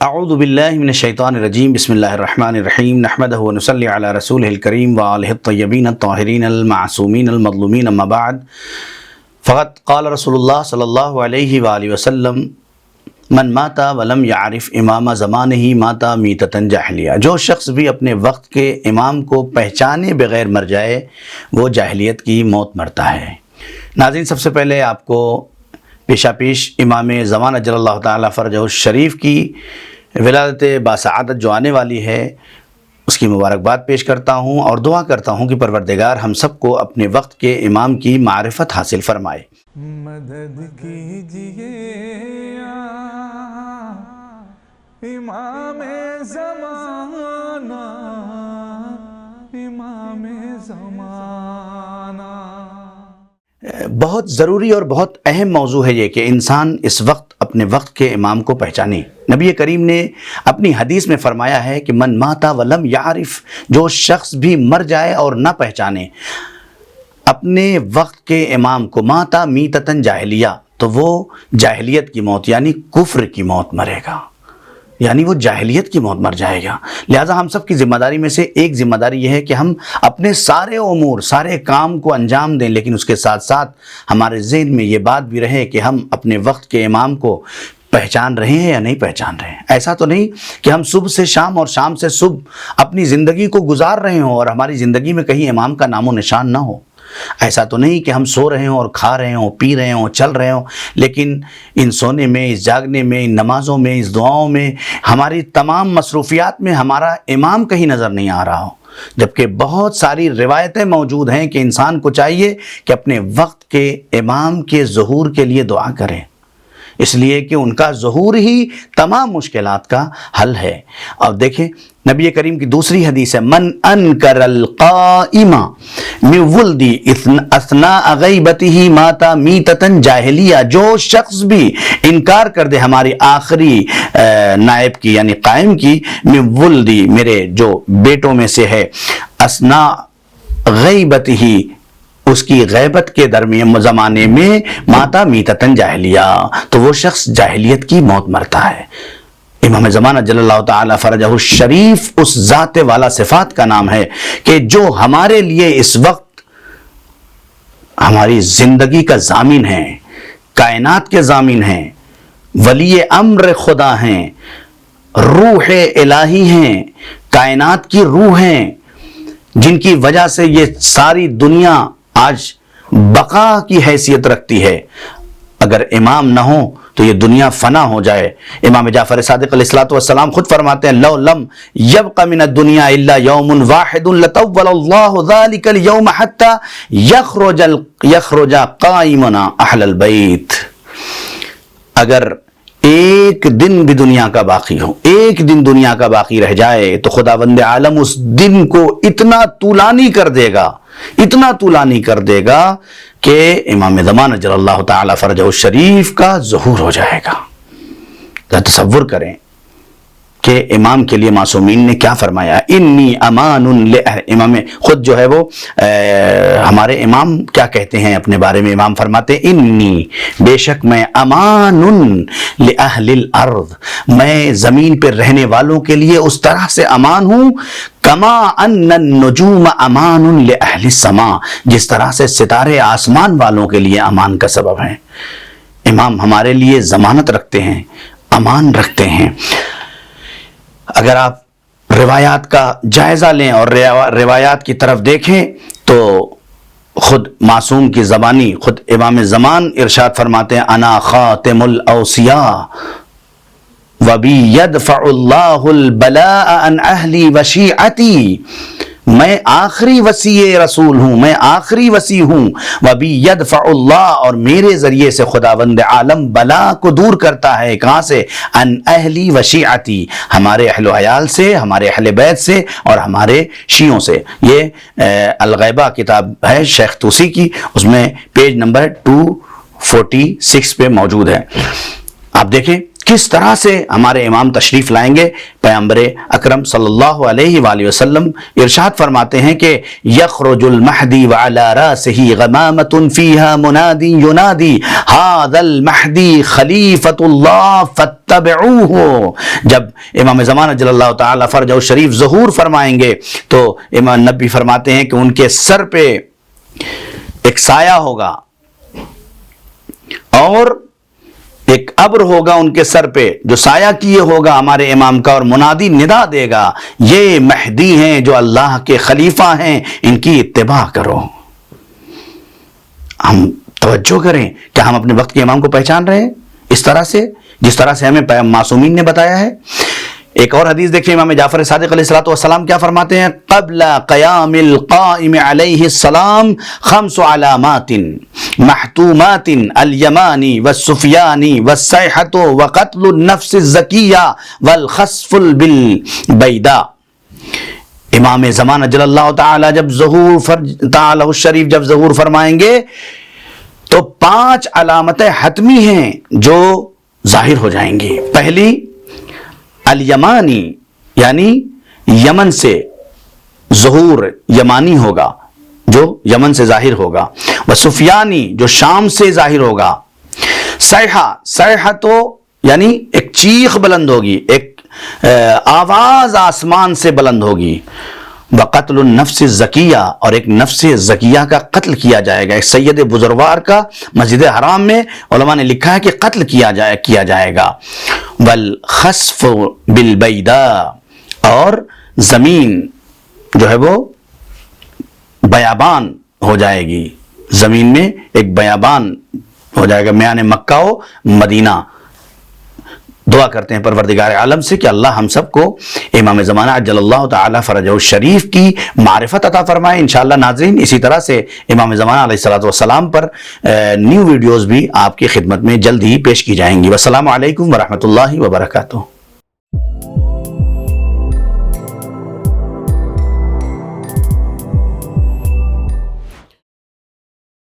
اعوذ باللہ من الشیطان الرجیم بسم اللہ الرحمن الرحیم نحمدہ ونصلی علی رسولہ الکریم وآلہ الطیبین الطاہرین المعصومین المظلومین اما بعد فقد قال رسول اللہ صلی اللہ علیہ وآلہ وسلم من ماتا ولم یعرف امام زمانہ ماتا میتۃ جاہلیہ، جو شخص بھی اپنے وقت کے امام کو پہچانے بغیر مر جائے وہ جاہلیت کی موت مرتا ہے۔ ناظرین، سب سے پہلے آپ کو پیشہ پیش امام زمان اجل اللہ تعالیٰ فرجہ الشریف کی ولادت باسعادت جو آنے والی ہے اس کی مبارکباد پیش کرتا ہوں اور دعا کرتا ہوں کہ پروردگار ہم سب کو اپنے وقت کے امام کی معرفت حاصل فرمائے۔ مدد کیجئے امام زمانہ، امام زمانہ۔ بہت ضروری اور بہت اہم موضوع ہے یہ کہ انسان اس وقت اپنے وقت کے امام کو پہچانے۔ نبی کریم نے اپنی حدیث میں فرمایا ہے کہ من ماتا ولم یعرف، جو شخص بھی مر جائے اور نہ پہچانے اپنے وقت کے امام کو، ماتا میتۃ جاہلیہ، تو وہ جاہلیت کی موت یعنی کفر کی موت مرے گا، یعنی وہ جاہلیت کی موت مر جائے گا۔ لہٰذا ہم سب کی ذمہ داری میں سے ایک ذمہ داری یہ ہے کہ ہم اپنے سارے امور، سارے کام کو انجام دیں، لیکن اس کے ساتھ ساتھ ہمارے ذہن میں یہ بات بھی رہے کہ ہم اپنے وقت کے امام کو پہچان رہے ہیں یا نہیں پہچان رہے ہیں۔ ایسا تو نہیں کہ ہم صبح سے شام اور شام سے صبح اپنی زندگی کو گزار رہے ہوں اور ہماری زندگی میں کہیں امام کا نام و نشان نہ ہو۔ ایسا تو نہیں کہ ہم سو رہے ہوں اور کھا رہے ہوں، پی رہے ہوں، چل رہے ہوں، لیکن ان سونے میں، اس جاگنے میں، ان نمازوں میں، اس دعاؤں میں، ہماری تمام مصروفیات میں ہمارا امام کہیں نظر نہیں آ رہا ہو۔ جبکہ بہت ساری روایتیں موجود ہیں کہ انسان کو چاہیے کہ اپنے وقت کے امام کے ظہور کے لیے دعا کریں، اس لیے کہ ان کا ظہور ہی تمام مشکلات کا حل ہے۔ اور دیکھیں نبی کریم کی دوسری حدیث ہے، من انکر القائم من ولدی اثناء غیبتہ ماتا میتۃ جاہلیہ، جو شخص بھی انکار کر دے ہماری آخری نائب کی یعنی قائم کی، من ولدی، میرے جو بیٹوں میں سے ہے، اثناء غیبتہ، اس کی غیبت کے درمیان زمانے میں، ماتا میتۃ جاہلیہ، تو وہ شخص جاہلیت کی موت مرتا ہے۔ امام زمانہ جل اللہ تعالی فرجہ الشریف اس ذات والا صفات کا نام ہے کہ جو ہمارے لیے اس وقت ہماری زندگی کا ضامن ہے، کائنات کے ضامن ہیں، ولی امر خدا ہیں، روح الہی ہیں، کائنات کی روح ہیں، جن کی وجہ سے یہ ساری دنیا آج بقا کی حیثیت رکھتی ہے۔ اگر امام نہ ہو تو یہ دنیا فنا ہو جائے۔ امام جعفر صادق علیہ السلام خود فرماتے ہیں، لو لم یبق من الدنیا الا یوم واحد لطول اللہ ذلک اليوم حتی یخرج قائمنا اہل البیت۔ اگر ایک دن بھی دنیا کا باقی ہو، ایک دن دنیا کا باقی رہ جائے تو خداوند عالم اس دن کو اتنا طولانی کر دے گا، اتنا طولانی کر دے گا کہ امام زمان اجل اللہ تعالی فرجہ الشریف کا ظہور ہو جائے گا۔ تصور کریں کہ امام کے لیے معصومین نے کیا فرمایا، انی امان امام خود جو ہے وہ ہمارے امام کیا کہتے ہیں اپنے بارے میں، امام فرماتے ہیں، انی، بے شک میں، امان لأہل الارض، میں زمین پر رہنے والوں کے لیے اس طرح سے امان ہوں، کما ان النجوم امان لأہل السماء، جس طرح سے ستارے آسمان والوں کے لیے امان کا سبب ہیں۔ امام ہمارے لیے ضمانت رکھتے ہیں، امان رکھتے ہیں۔ اگر آپ روایات کا جائزہ لیں اور روایات کی طرف دیکھیں تو خود معصوم کی زبانی، خود امام زمان ارشاد فرماتے ہیں، انا خاتم الاوصیاء وبی یدفع اللہ البلاء عن اہلی وشیعتی، میں آخری وصی رسول ہوں، میں آخری وصی ہوں، وبی یدفع اللہ، اور میرے ذریعے سے خداوند عالم بلا کو دور کرتا ہے، کہاں سے، ان اہلی وشیعتی، ہمارے اہل و عیال سے، ہمارے اہل بیت سے اور ہمارے شیعوں سے۔ یہ الغیبہ کتاب ہے شیخ طوسی کی، اس میں پیج نمبر 246 پہ موجود ہے۔ آپ دیکھیں کس طرح سے ہمارے امام تشریف لائیں گے؟ پیغمبر اکرم صلی اللہ علیہ وآلہ وسلم ارشاد فرماتے ہیں کہ یخرج المہدی وعلی راسہ غمامۃ فیہا منادی ینادی ھذا المہدی خلیفۃ اللہ فاتبعوہ۔ جب امام زمانہ جل اللہ تعالی فرجہ شریف ظہور فرمائیں گے تو امام نبی فرماتے ہیں کہ ان کے سر پہ ایک سایہ ہوگا اور ایک ابر ہوگا ان کے سر پہ جو سایہ کیے ہوگا ہمارے امام کا، اور منادی ندا دے گا یہ مہدی ہیں جو اللہ کے خلیفہ ہیں، ان کی اتباع کرو۔ ہم توجہ کریں کہ ہم اپنے وقت کے امام کو پہچان رہے ہیں اس طرح سے جس طرح سے ہمیں معصومین نے بتایا ہے۔ ایک اور حدیث دیکھیں، امام جعفر صادق علیہ السلام کیا فرماتے ہیں؟ قبل قیام القائم علیہ السلام خمس علامات محتومات الیمانی والسفیانی والصیحۃ وقتل النفس الزکیہ والخسف بالبیداء۔ امام زمانہ جل اللہ تعالی جب تعالی الشریف جب ظہور فرمائیں گے تو 5 علامتیں حتمی ہیں جو ظاہر ہو جائیں گی۔ پہلی الیمانی یعنی یمن سے ظہور یمانی ہوگا جو یمن سے ظاہر ہوگا، وسفیانی جو شام سے ظاہر ہوگا، صیحہ تو یعنی ایک چیخ بلند ہوگی، ایک آواز آسمان سے بلند ہوگی، وقتل النفس الزکیہ اور ایک نفس زکیہ کا قتل کیا جائے گا، ایک سید بزرگوار کا مسجد حرام میں علماء نے لکھا ہے کہ قتل کیا جائے گا، والخسف بالبیداء اور زمین جو ہے وہ بیابان ہو جائے گی، زمین میں ایک بیابان ہو جائے گا، میان مکہ و مدینہ۔ دعا کرتے ہیں پروردگار عالم سے کہ اللہ ہم سب کو امام زمانہ عجل اللہ تعالی فرجہ الشریف کی معرفت عطا فرمائے۔ انشاءاللہ ناظرین اسی طرح سے امام زمانہ علیہ السلام پر نیو ویڈیوز بھی آپ کی خدمت میں جلد ہی پیش کی جائیں گی۔ والسلام علیکم ورحمۃ اللہ وبرکاتہ۔